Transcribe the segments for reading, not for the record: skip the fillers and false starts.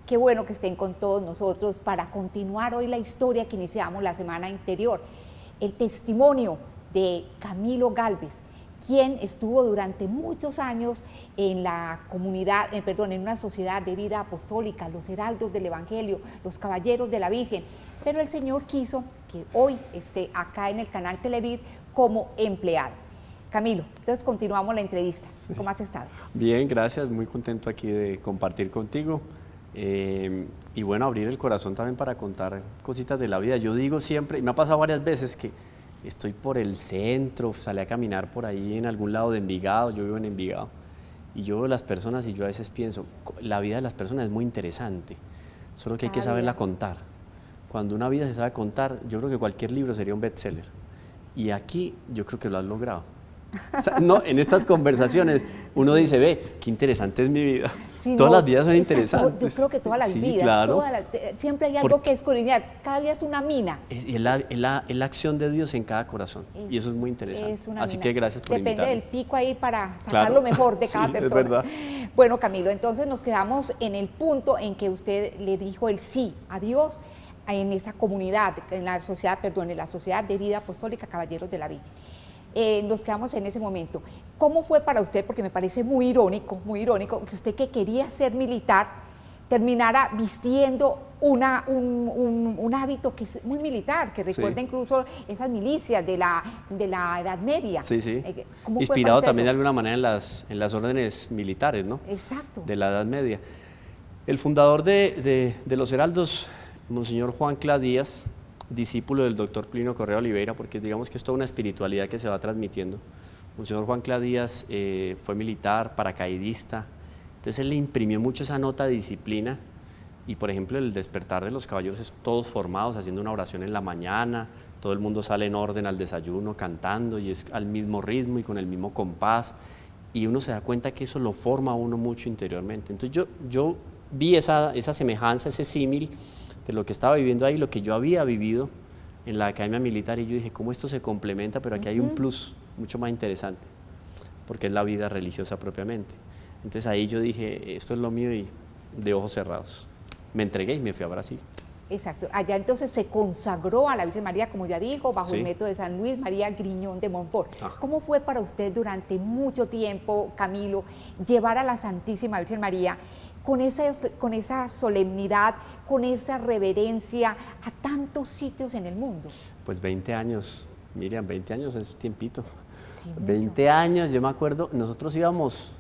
Qué bueno que estén con todos nosotros para continuar hoy la historia que iniciamos la semana anterior. El testimonio de Camilo Gálvez, quien estuvo durante muchos años en la comunidad, en una sociedad de vida apostólica, los heraldos del Evangelio, los caballeros de la Virgen, pero el Señor quiso que hoy esté acá en el canal Televid como empleado. Camilo, entonces continuamos la entrevista. ¿Cómo has estado? Bien, gracias, muy contento aquí de compartir contigo y bueno, abrir el corazón también para contar cositas de la vida. Yo digo siempre, y me ha pasado varias veces que estoy por el centro, salí a caminar por ahí en algún lado de Envigado, yo vivo en Envigado, y yo veo las personas y yo a veces pienso, la vida de las personas es muy interesante, solo que hay que saberla contar. Cuando una vida se sabe contar, yo creo que cualquier libro sería un bestseller, y aquí yo creo que lo has logrado. O sea, no, en estas conversaciones uno dice, ve, qué interesante es mi vida. Sí, todas las vidas son interesantes. Yo creo que todas las vidas, claro. Siempre hay algo que escudriñar, cada día es una mina. Es la acción de Dios en cada corazón, y eso es muy interesante. Así que gracias por invitarme. Depende del pico ahí para sacar lo mejor de cada persona. Es verdad. Bueno, Camilo, entonces nos quedamos en el punto en que usted le dijo el sí a Dios en esa comunidad, en la sociedad de vida apostólica Caballeros de la Virgen. Nos quedamos en ese momento. ¿Cómo fue para usted? Porque me parece muy irónico que usted, que quería ser militar, terminara vistiendo un hábito que es muy militar, que recuerda incluso esas milicias de la Edad Media. Sí, sí. Inspirado también de alguna manera en las órdenes militares, ¿no? Exacto. De la Edad Media. El fundador de los Heraldos, Monseñor Juan Cla Díaz, discípulo del doctor Plinio Correa Oliveira, porque digamos que es toda una espiritualidad que se va transmitiendo. Monseñor Juan Cla Díaz fue militar, paracaidista, entonces él le imprimió mucho esa nota de disciplina, y por ejemplo el despertar de los caballeros es todos formados, haciendo una oración en la mañana, todo el mundo sale en orden al desayuno, cantando, y es al mismo ritmo y con el mismo compás, y uno se da cuenta que eso lo forma a uno mucho interiormente. Entonces yo vi esa semejanza, ese símil, de lo que estaba viviendo ahí, lo que yo había vivido en la academia militar, y yo dije, ¿cómo esto se complementa? Pero aquí hay un plus mucho más interesante, porque es la vida religiosa propiamente. Entonces ahí yo dije, esto es lo mío, y de ojos cerrados me entregué y me fui a Brasil. Exacto, allá entonces se consagró a la Virgen María, como ya dijo, bajo el método de San Luis María Griñón de Montfort. ¿Cómo fue para usted durante mucho tiempo, Camilo, llevar a la Santísima Virgen María con esa solemnidad, con esa reverencia a tantos sitios en el mundo? Pues 20 años, Miriam, 20 años es tiempito. Sí, 20 años, yo me acuerdo, nosotros íbamos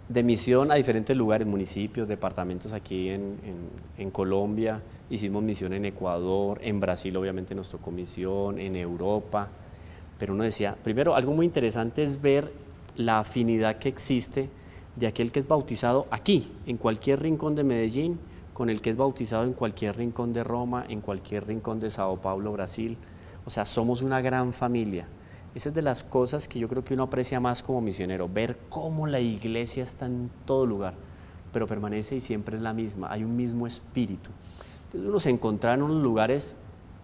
de misión a diferentes lugares, municipios, departamentos aquí en Colombia, hicimos misión en Ecuador, en Brasil obviamente nos tocó misión, en Europa, pero uno decía, primero algo muy interesante es ver la afinidad que existe de aquel que es bautizado aquí, en cualquier rincón de Medellín, con el que es bautizado en cualquier rincón de Roma, en cualquier rincón de Sao Paulo, Brasil. O sea, somos una gran familia. Esa es de las cosas que yo creo que uno aprecia más como misionero, ver cómo la iglesia está en todo lugar, pero permanece y siempre es la misma, hay un mismo espíritu. Entonces uno se encontraba en unos lugares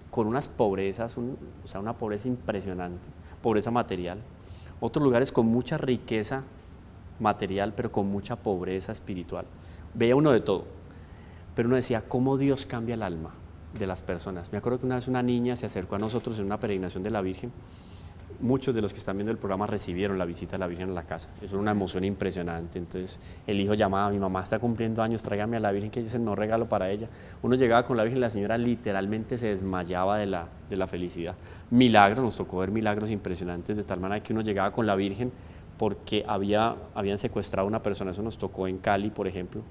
con unas pobrezas, o sea, una pobreza impresionante, pobreza material, otros lugares con mucha riqueza material, pero con mucha pobreza espiritual. Veía uno de todo, pero uno decía, ¿cómo Dios cambia el alma de las personas? Me acuerdo que una vez una niña se acercó a nosotros en una peregrinación de la Virgen. Muchos de los que están viendo el programa recibieron la visita de la Virgen a la casa. Eso era una emoción impresionante. Entonces el hijo llamaba, mi mamá está cumpliendo años, tráigame a la Virgen, que ella es el mejor regalo para ella. Uno llegaba con la Virgen, la señora literalmente se desmayaba de la felicidad. Milagros, nos tocó ver milagros impresionantes, de tal manera que uno llegaba con la Virgen porque habían secuestrado a una persona. Eso nos tocó en Cali, por ejemplo.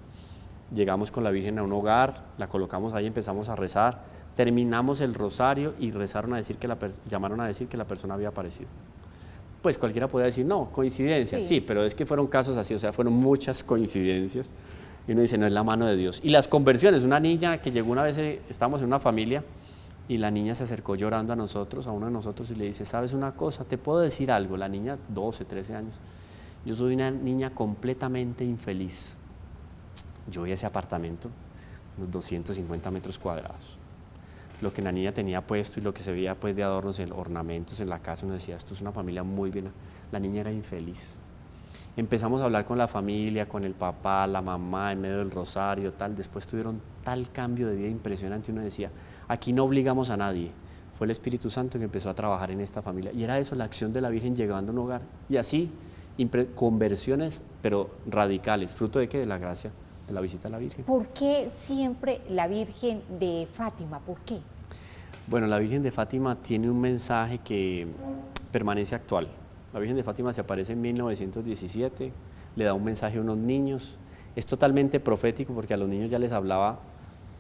Llegamos con la Virgen a un hogar, la colocamos ahí, empezamos a rezar, terminamos el rosario y llamaron a decir que la persona había aparecido. Pues cualquiera podría decir, no, coincidencia, sí, pero es que fueron casos así, o sea, fueron muchas coincidencias, y uno dice, no, es la mano de Dios. Y las conversiones, una niña que llegó una vez, estábamos en una familia, y la niña se acercó llorando a uno de nosotros, y le dice, ¿sabes una cosa? ¿Te puedo decir algo? La niña, 12, 13 años, yo soy una niña completamente infeliz. Yo vi ese apartamento, unos 250 metros cuadrados. Lo que la niña tenía puesto y lo que se veía pues de adornos, ornamentos en la casa, uno decía, esto es una familia muy bien. La niña era infeliz. Empezamos a hablar con la familia, con el papá, la mamá, en medio del rosario, tal. Después tuvieron tal cambio de vida impresionante. Uno decía, aquí no obligamos a nadie. Fue el Espíritu Santo que empezó a trabajar en esta familia. Y era eso, la acción de la Virgen llegando a un hogar. Y así, conversiones, pero radicales. ¿Fruto de qué? De la gracia, de la visita a la Virgen. ¿Por qué siempre la Virgen de Fátima? ¿Por qué? Bueno, la Virgen de Fátima tiene un mensaje que permanece actual. La Virgen de Fátima se aparece en 1917, le da un mensaje a unos niños. Es totalmente profético porque a los niños ya les hablaba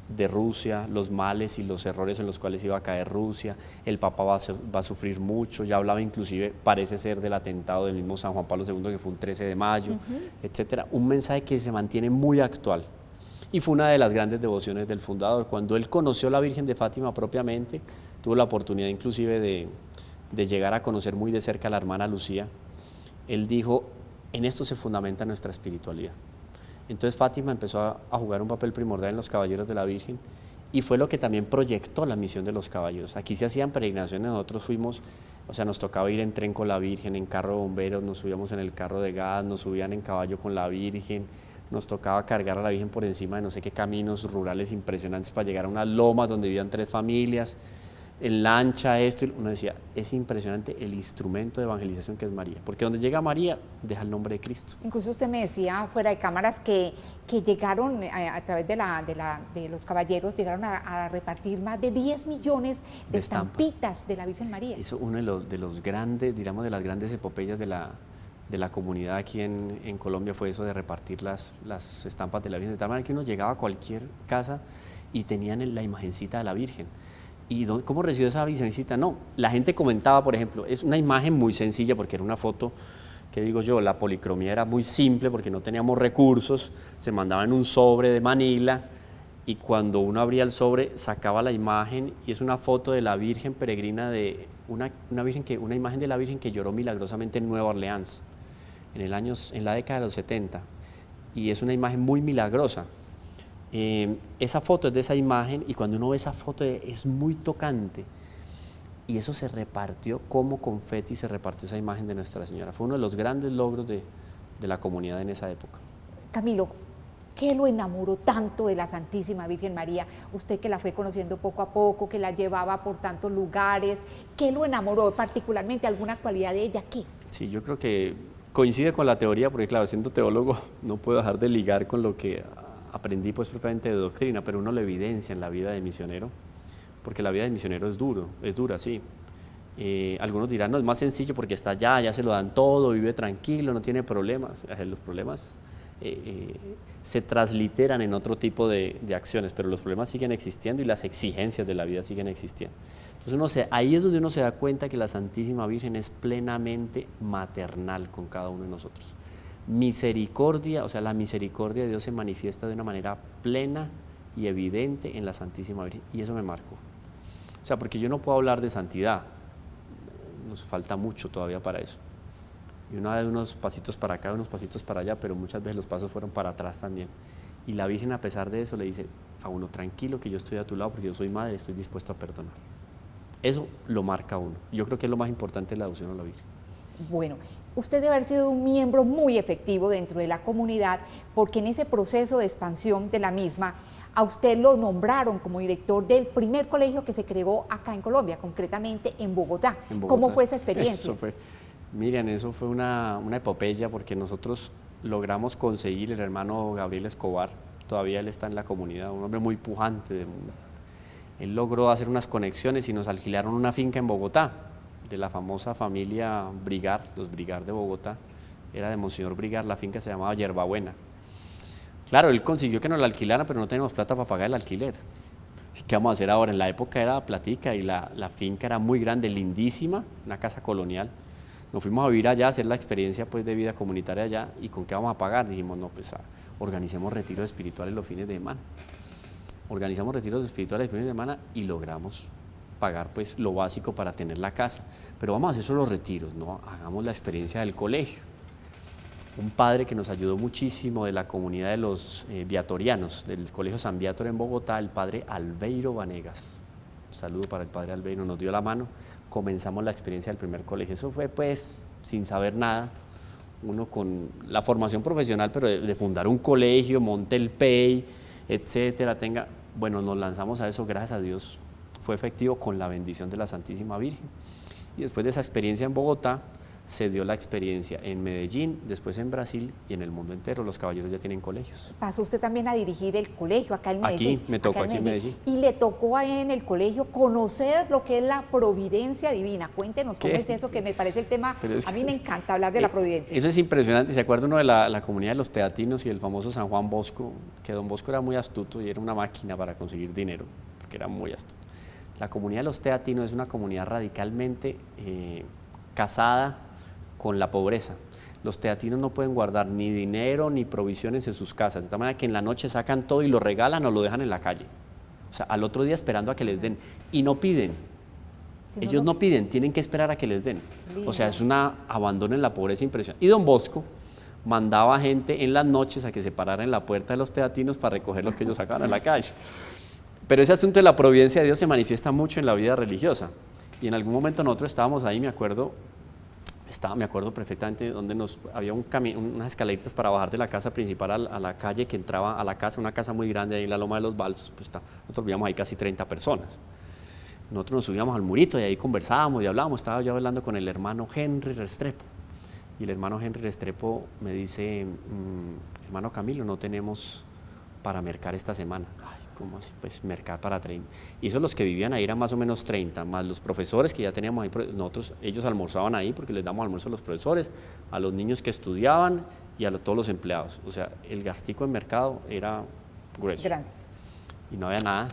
de Rusia, los males y los errores en los cuales iba a caer Rusia. El Papa va a sufrir mucho, ya hablaba inclusive, parece ser, del atentado del mismo San Juan Pablo II, que fue un 13 de mayo, etcétera. Un mensaje que se mantiene muy actual. Y fue una de las grandes devociones del fundador. Cuando él conoció a la Virgen de Fátima propiamente, tuvo la oportunidad inclusive de llegar a conocer muy de cerca a la hermana Lucía. Él dijo, en esto se fundamenta nuestra espiritualidad. Entonces Fátima empezó a jugar un papel primordial en los caballeros de la Virgen y fue lo que también proyectó la misión de los caballeros. Aquí se hacían peregrinaciones, nosotros fuimos, o sea, nos tocaba ir en tren con la Virgen, en carro de bomberos, nos subíamos en el carro de gas, nos subían en caballo con la Virgen, nos tocaba cargar a la Virgen por encima de no sé qué caminos rurales impresionantes para llegar a unas lomas donde vivían 3 familias, en lancha, esto, y uno decía, es impresionante el instrumento de evangelización que es María, porque donde llega María, deja el nombre de Cristo. Incluso usted me decía fuera de cámaras que llegaron a través de los caballeros, llegaron a repartir más de 10 millones de estampitas de la Virgen María. Eso es uno de los grandes, digamos, de las grandes epopeyas de la comunidad aquí en Colombia, fue eso de repartir las estampas de la Virgen, de tal manera que uno llegaba a cualquier casa y tenían la imagencita de la Virgen. ¿Y cómo recibió esa virgencita? No, la gente comentaba, por ejemplo, es una imagen muy sencilla porque era una foto, que digo yo, la policromía era muy simple porque no teníamos recursos, se mandaba en un sobre de Manila y cuando uno abría el sobre sacaba la imagen y es una foto de la Virgen peregrina, de una imagen de la Virgen que lloró milagrosamente en Nueva Orleans en la década de los 70 y es una imagen muy milagrosa. Esa foto es de esa imagen y cuando uno ve esa foto es muy tocante y eso se repartió como confeti, se repartió esa imagen de Nuestra Señora. Fue uno de los grandes logros de la comunidad en esa época. Camilo, ¿qué lo enamoró tanto de la Santísima Virgen María? Usted que la fue conociendo poco a poco, que la llevaba por tantos lugares, ¿qué lo enamoró particularmente? ¿Alguna cualidad de ella? ¿Qué? Sí, yo creo que coincide con la teoría porque claro, siendo teólogo no puedo dejar de ligar con lo que aprendí pues propiamente de doctrina, pero uno lo evidencia en la vida de misionero, porque la vida de misionero es dura, sí. Algunos dirán, no, es más sencillo porque está allá, ya se lo dan todo, vive tranquilo, no tiene problemas. Los problemas se transliteran en otro tipo de acciones, pero los problemas siguen existiendo y las exigencias de la vida siguen existiendo. Entonces ahí es donde uno se da cuenta que la Santísima Virgen es plenamente maternal con cada uno de nosotros. Misericordia, o sea, la misericordia de Dios se manifiesta de una manera plena y evidente en la Santísima Virgen, y eso me marcó. O sea, porque yo no puedo hablar de santidad, nos falta mucho todavía para eso. Y uno da unos pasitos para acá, unos pasitos para allá, pero muchas veces los pasos fueron para atrás también. Y la Virgen, a pesar de eso, le dice a uno, tranquilo que yo estoy a tu lado porque yo soy madre, estoy dispuesto a perdonar. Eso lo marca a uno. Yo creo que es lo más importante de la devoción a la Virgen. Bueno, usted debe haber sido un miembro muy efectivo dentro de la comunidad, porque en ese proceso de expansión de la misma, a usted lo nombraron como director del primer colegio que se creó acá en Colombia, concretamente en Bogotá. ¿Cómo fue esa experiencia? Miriam, eso fue una epopeya porque nosotros logramos conseguir el hermano Gabriel Escobar, todavía él está en la comunidad, un hombre muy pujante. Él logró hacer unas conexiones y nos alquilaron una finca en Bogotá, de la famosa familia Brigar, los Brigar de Bogotá, era de Monseñor Brigar, la finca se llamaba Yerbabuena. Claro, él consiguió que nos la alquilaran, pero no teníamos plata para pagar el alquiler. ¿Qué vamos a hacer ahora? En la época era platica y la finca era muy grande, lindísima, una casa colonial. Nos fuimos a vivir allá, a hacer la experiencia pues, de vida comunitaria allá, y ¿con qué vamos a pagar? Dijimos, no, pues organicemos retiros espirituales los fines de semana. Organizamos retiros espirituales los fines de semana y logramos pagar pues lo básico para tener la casa, pero vamos a hacer solo los retiros, no hagamos la experiencia del colegio. Un padre que nos ayudó muchísimo de la comunidad de los viatorianos, del Colegio San Viator en Bogotá, el padre Albeiro Vanegas. Un saludo para el padre Albeiro, nos dio la mano, comenzamos la experiencia del primer colegio. Eso fue pues sin saber nada, uno con la formación profesional, pero de fundar un colegio, monte el PEI, etcétera, bueno, nos lanzamos a eso, gracias a Dios fue efectivo con la bendición de la Santísima Virgen. Y después de esa experiencia en Bogotá, se dio la experiencia en Medellín, después en Brasil y en el mundo entero. Los caballeros ya tienen colegios. Pasó usted también a dirigir el colegio acá en Medellín. Aquí, me tocó aquí en Medellín. Y le tocó ahí en el colegio conocer lo que es la providencia divina. Cuéntenos cómo es eso, que me parece el tema, a mí me encanta hablar de la providencia. Eso es impresionante. ¿Se acuerda uno de la comunidad de los teatinos y el famoso San Juan Bosco? Que don Bosco era muy astuto y era una máquina para conseguir dinero, porque era muy astuto. La comunidad de los teatinos es una comunidad radicalmente casada con la pobreza. Los teatinos no pueden guardar ni dinero ni provisiones en sus casas, de tal manera que en la noche sacan todo y lo regalan o lo dejan en la calle. O sea, al otro día esperando a que les den. Y no piden. Ellos no piden, tienen que esperar a que les den. O sea, es una abandono en la pobreza impresionante. Y don Bosco mandaba gente en las noches a que se parara en la puerta de los teatinos para recoger lo que ellos sacaban a la calle. Pero ese asunto de la providencia de Dios se manifiesta mucho en la vida religiosa. Y en algún momento nosotros estábamos ahí, me acuerdo perfectamente, donde había unas escaleritas para bajar de la casa principal a la calle que entraba a la casa, una casa muy grande ahí en la Loma de los Balsos. Pues nosotros vivíamos ahí casi 30 personas. Nosotros nos subíamos al murito y ahí conversábamos y hablábamos. Estaba yo hablando con el hermano Henry Restrepo. Y el hermano Henry Restrepo me dice, hermano Camilo, no tenemos para mercar esta semana. Ay, ¿cómo así? Pues mercar para 30. Y esos los que vivían ahí eran más o menos 30, más los profesores que ya teníamos ahí. Ellos almorzaban ahí porque les damos almuerzo a los profesores, a los niños que estudiaban y a todos los empleados. O sea, el gastico en mercado era grueso. Grande. Y no había nada.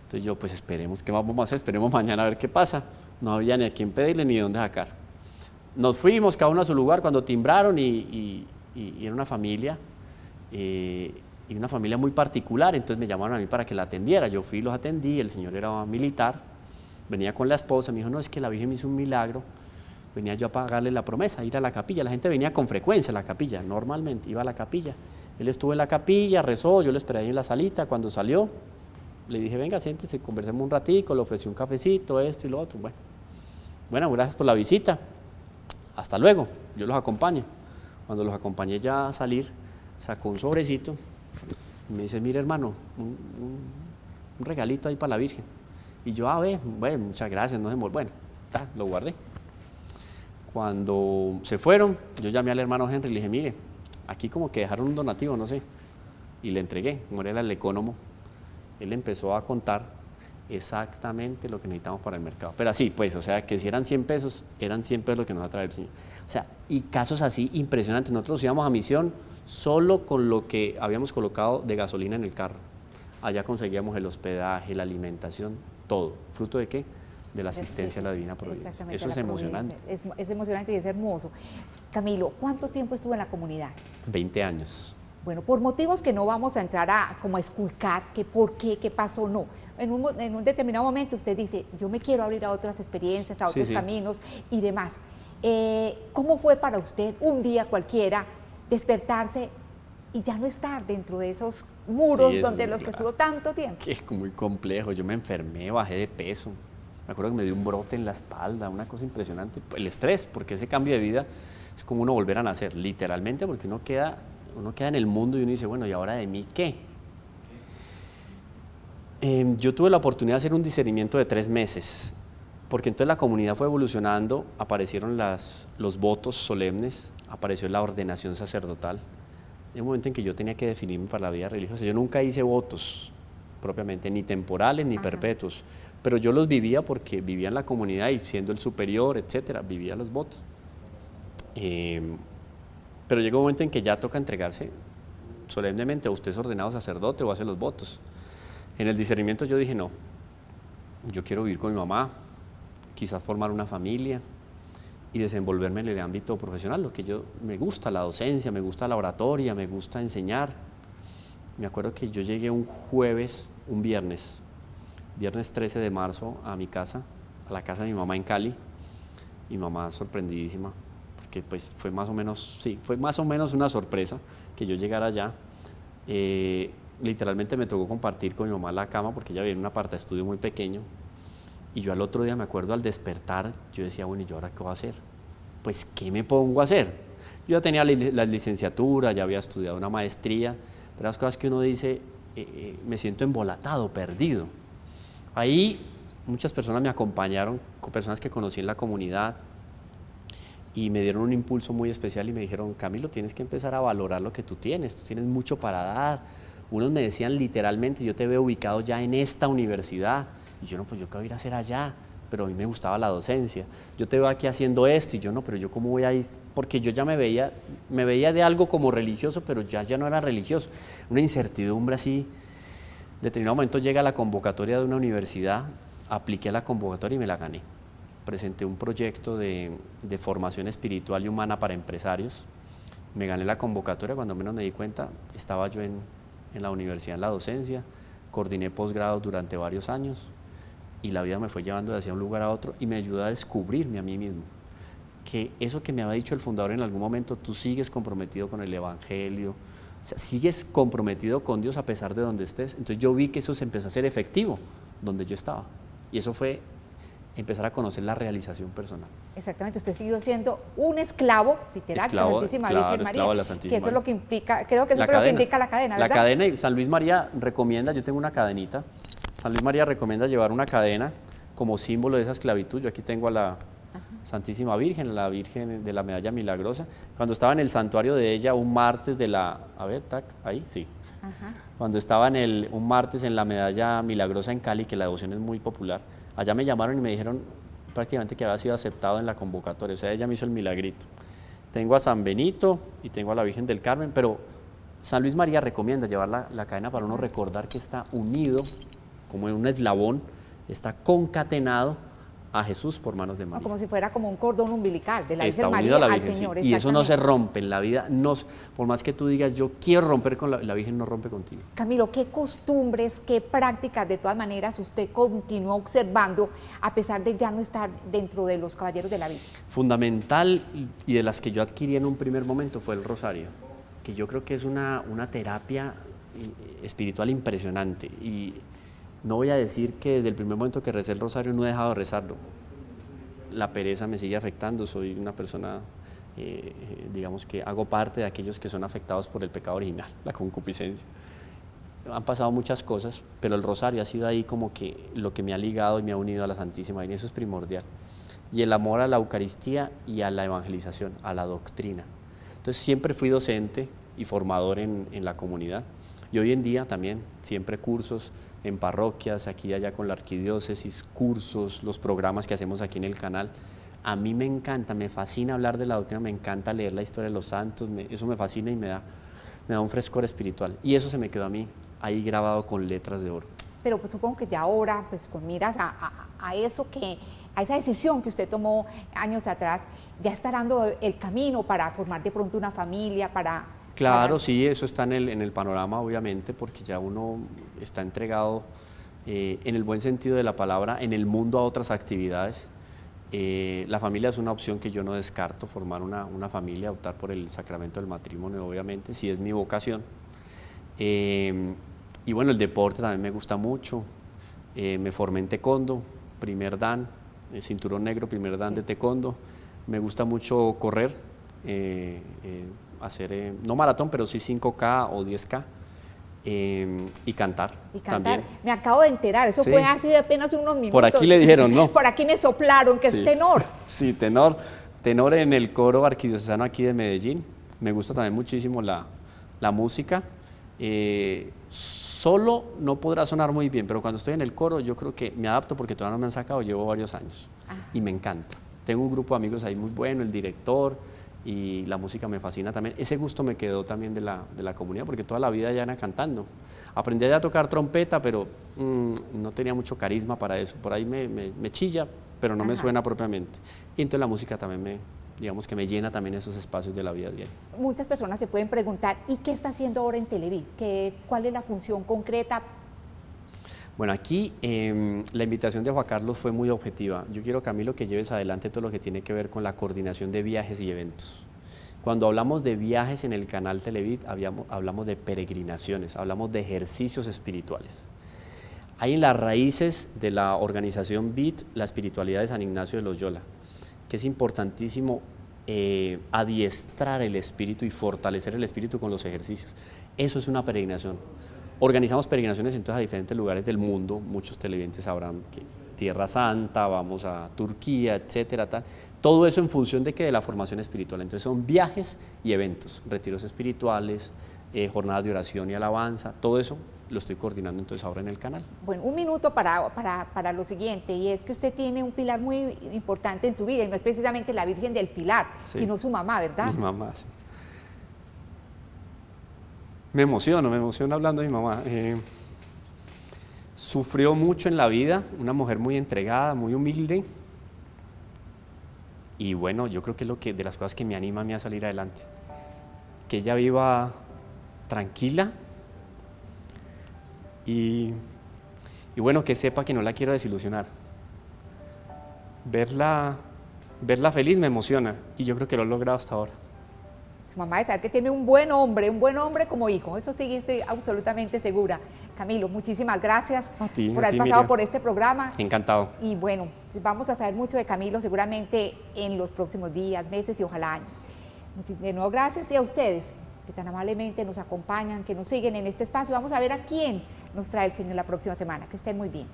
Entonces yo, pues esperemos, ¿qué vamos a hacer? Esperemos mañana a ver qué pasa. No había ni a quién pedirle ni de dónde sacar. Nos fuimos cada uno a su lugar cuando timbraron y era una familia. Y una familia muy particular, entonces me llamaron a mí para que la atendiera. Yo fui y los atendí, el señor era militar, venía con la esposa, me dijo, no, es que la Virgen me hizo un milagro, venía yo a pagarle la promesa, a ir a la capilla. La gente venía con frecuencia a la capilla, normalmente iba a la capilla. Él estuvo en la capilla, rezó, yo lo esperé ahí en la salita, cuando salió, le dije, venga, siéntese, conversemos un ratico, le ofrecí un cafecito, esto y lo otro. Bueno, gracias por la visita, hasta luego, yo los acompaño. Cuando los acompañé ya a salir, sacó un sobrecito, y me dice, mire hermano, un regalito ahí para la Virgen. Y yo, bueno, muchas gracias, no se me... Bueno, lo guardé. Cuando se fueron, yo llamé al hermano Henry y le dije, mire, aquí como que dejaron un donativo, no sé. Y le entregué, como era el ecónomo. Él empezó a contar exactamente lo que necesitamos para el mercado. Pero así, pues, o sea, que si eran 100 pesos, eran 100 pesos lo que nos va a traer el Señor. O sea, y casos así impresionantes. Nosotros íbamos a misión solo con lo que habíamos colocado de gasolina en el carro. Allá conseguíamos el hospedaje, la alimentación, todo. ¿Fruto de qué? De la asistencia a la Divina Providencia. Eso es emocionante. Es emocionante y es hermoso. Camilo, ¿cuánto tiempo estuvo en la comunidad? 20 años. Bueno, por motivos que no vamos a entrar a como a esculcar, que por qué, qué pasó, no. En un determinado momento usted dice, yo me quiero abrir a otras experiencias, a otros caminos y demás. ¿Cómo fue para usted un día cualquiera despertarse y ya no estar dentro de esos muros donde los que estuvo tanto tiempo? Que es muy complejo, yo me enfermé, bajé de peso, me acuerdo que me dio un brote en la espalda, una cosa impresionante, el estrés, porque ese cambio de vida es como uno volver a nacer, literalmente, porque uno queda en el mundo y uno dice, bueno, ¿y ahora de mí qué? Yo tuve la oportunidad de hacer un discernimiento de 3 meses, porque entonces la comunidad fue evolucionando, aparecieron los votos solemnes, apareció la ordenación sacerdotal. En un momento en que yo tenía que definirme para la vida religiosa, yo nunca hice votos propiamente, ni temporales ni perpetuos, pero yo los vivía porque vivía en la comunidad y siendo el superior, etcétera, vivía los votos. Pero llega un momento en que ya toca entregarse solemnemente, o usted es ordenado sacerdote o hace los votos. En el discernimiento yo dije, no, yo quiero vivir con mi mamá, quizás formar una familia y desenvolverme en el ámbito profesional, lo que me gusta, la docencia, me gusta la oratoria, me gusta enseñar. Me acuerdo que yo llegué un viernes 13 de marzo a mi casa, a la casa de mi mamá en Cali, mi mamá sorprendidísima, porque pues fue más o menos una sorpresa que yo llegara allá. Literalmente me tocó compartir con mi mamá la cama porque ella vivía en un aparta estudio muy pequeño. Y yo al otro día me acuerdo al despertar, yo decía, bueno, ¿y yo ahora qué voy a hacer? Pues, ¿qué me pongo a hacer? Yo ya tenía la licenciatura, ya había estudiado una maestría, pero las cosas que uno dice, me siento embolatado, perdido. Ahí muchas personas me acompañaron, personas que conocí en la comunidad, y me dieron un impulso muy especial y me dijeron, Camilo, tienes que empezar a valorar lo que tú tienes mucho para dar. Unos me decían literalmente, yo te veo ubicado ya en esta universidad, y yo no, pues yo qué voy a ir a hacer allá, pero a mí me gustaba la docencia. Yo te veo aquí haciendo esto, y yo no, pero yo cómo voy a ir, porque yo ya me veía de algo como religioso, pero ya no era religioso. Una incertidumbre así. De determinado momento llega la convocatoria de una universidad, apliqué a la convocatoria y me la gané. Presenté un proyecto de formación espiritual y humana para empresarios. Me gané la convocatoria, cuando menos me di cuenta, estaba yo en la universidad, en la docencia, coordiné posgrados durante varios años y la vida me fue llevando de hacia un lugar a otro y me ayudó a descubrirme a mí mismo. Que eso que me había dicho el fundador en algún momento, tú sigues comprometido con el evangelio, o sea, sigues comprometido con Dios a pesar de donde estés. Entonces yo vi que eso se empezó a hacer efectivo donde yo estaba, y eso fue empezar a conocer la realización personal. Exactamente, usted siguió siendo un esclavo, literal, de la Santísima Virgen María, esclavo de la Santísima que eso es lo que implica, creo que eso es lo que indica la cadena, ¿verdad? La cadena, y San Luis María recomienda, yo tengo una cadenita, San Luis María recomienda llevar una cadena como símbolo de esa esclavitud. Yo aquí tengo a la Santísima Virgen, la Virgen de la Medalla Milagrosa. Cuando estaba en el santuario de ella un martes de la, a ver, tac, ahí, sí. Cuando estaba un martes en la Medalla Milagrosa en Cali, que la devoción es muy popular, allá me llamaron y me dijeron prácticamente que había sido aceptado en la convocatoria, o sea, ella me hizo el milagrito. Tengo a San Benito y tengo a la Virgen del Carmen, pero San Luis María recomienda llevar la cadena para uno recordar que está unido, como en un eslabón, está concatenado a Jesús por manos de María. Como si fuera como un cordón umbilical de la Virgen María al Señor. Y eso no se rompe en la vida, por más que tú digas, yo quiero romper con la Virgen, no rompe contigo. Camilo, ¿qué costumbres, qué prácticas de todas maneras usted continúa observando a pesar de ya no estar dentro de los caballeros de la Virgen? Fundamental, y de las que yo adquirí en un primer momento, fue el rosario, que yo creo que es una terapia espiritual impresionante. Y no voy a decir que desde el primer momento que recé el rosario no he dejado de rezarlo. La pereza me sigue afectando, soy una persona, digamos que hago parte de aquellos que son afectados por el pecado original, la concupiscencia. Han pasado muchas cosas, pero el rosario ha sido ahí como que lo que me ha ligado y me ha unido a la Santísima Virgen, eso es primordial. Y el amor a la Eucaristía y a la evangelización, a la doctrina. Entonces siempre fui docente y formador en la comunidad. Y hoy en día también, siempre cursos en parroquias, aquí y allá con la arquidiócesis, cursos, los programas que hacemos aquí en el canal. A mí me encanta, me fascina hablar de la doctrina, me encanta leer la historia de los santos, eso me fascina y me da un frescor espiritual. Y eso se me quedó a mí ahí grabado con letras de oro. Pero pues supongo que ya ahora, pues con miras a eso a esa decisión que usted tomó años atrás, ya está dando el camino para formar de pronto una familia, Claro, sí, eso está en el panorama, obviamente, porque ya uno está entregado, en el buen sentido de la palabra, en el mundo a otras actividades. La familia es una opción que yo no descarto, formar una familia, optar por el sacramento del matrimonio, obviamente, si es mi vocación. Y bueno, el deporte también me gusta mucho. Me formé en taekwondo, primer dan, cinturón negro, primer dan de taekwondo. Me gusta mucho correr, hacer, no maratón, pero sí 5K o 10K, y cantar. También. Me acabo de enterar, eso fue hace apenas unos minutos. Por aquí le dijeron, ¿no? Por aquí me soplaron que es tenor. Sí, tenor en el coro arquidiocesano aquí de Medellín. Me gusta también muchísimo la música. Solo no podrá sonar muy bien, pero cuando estoy en el coro yo creo que me adapto porque todavía no me han sacado, llevo varios años y me encanta. Tengo un grupo de amigos ahí muy bueno, el director, y la música me fascina también. Ese gusto me quedó también de la comunidad, porque toda la vida ya era cantando. Aprendí a tocar trompeta, pero no tenía mucho carisma para eso. Por ahí me chilla, pero no me suena propiamente. Y entonces la música también digamos que me llena también esos espacios de la vida diaria. Muchas personas se pueden preguntar, ¿y qué está haciendo ahora en Televid? ¿Cuál es la función concreta? Bueno, aquí la invitación de Juan Carlos fue muy objetiva. Yo quiero, Camilo, que lleves adelante todo lo que tiene que ver con la coordinación de viajes y eventos. Cuando hablamos de viajes en el canal Televid, hablamos de peregrinaciones, hablamos de ejercicios espirituales. Hay en las raíces de la organización BIT la espiritualidad de San Ignacio de Loyola, que es importantísimo adiestrar el espíritu y fortalecer el espíritu con los ejercicios. Eso es una peregrinación. Organizamos peregrinaciones entonces a diferentes lugares del mundo, muchos televidentes sabrán que Tierra Santa, vamos a Turquía, etcétera, tal. Todo eso en función de que de la formación espiritual. Entonces son viajes y eventos, retiros espirituales, jornadas de oración y alabanza, todo eso lo estoy coordinando entonces ahora en el canal. Bueno, un minuto para lo siguiente, y es que usted tiene un pilar muy importante en su vida, y no es precisamente la Virgen del Pilar, Sí. sino su mamá, ¿verdad? Mi mamá, sí. Me emociono hablando de mi mamá. Sufrió mucho en la vida, una mujer muy entregada, muy humilde. Y bueno, yo creo que es lo que, de las cosas que me anima a mí a salir adelante. Que ella viva tranquila y bueno, que sepa que no la quiero desilusionar. Verla feliz me emociona y yo creo que lo he logrado hasta ahora. Su mamá de saber que tiene un buen hombre como hijo, eso sí estoy absolutamente segura. Camilo, muchísimas gracias A ti, por a haber ti, pasado Miriam. por este programa. Encantado. Y bueno, vamos a saber mucho de Camilo seguramente en los próximos días, meses y ojalá años. De nuevo, gracias, y a ustedes que tan amablemente nos acompañan, que nos siguen en este espacio. Vamos a ver a quién nos trae el Señor la próxima semana. Que estén muy bien.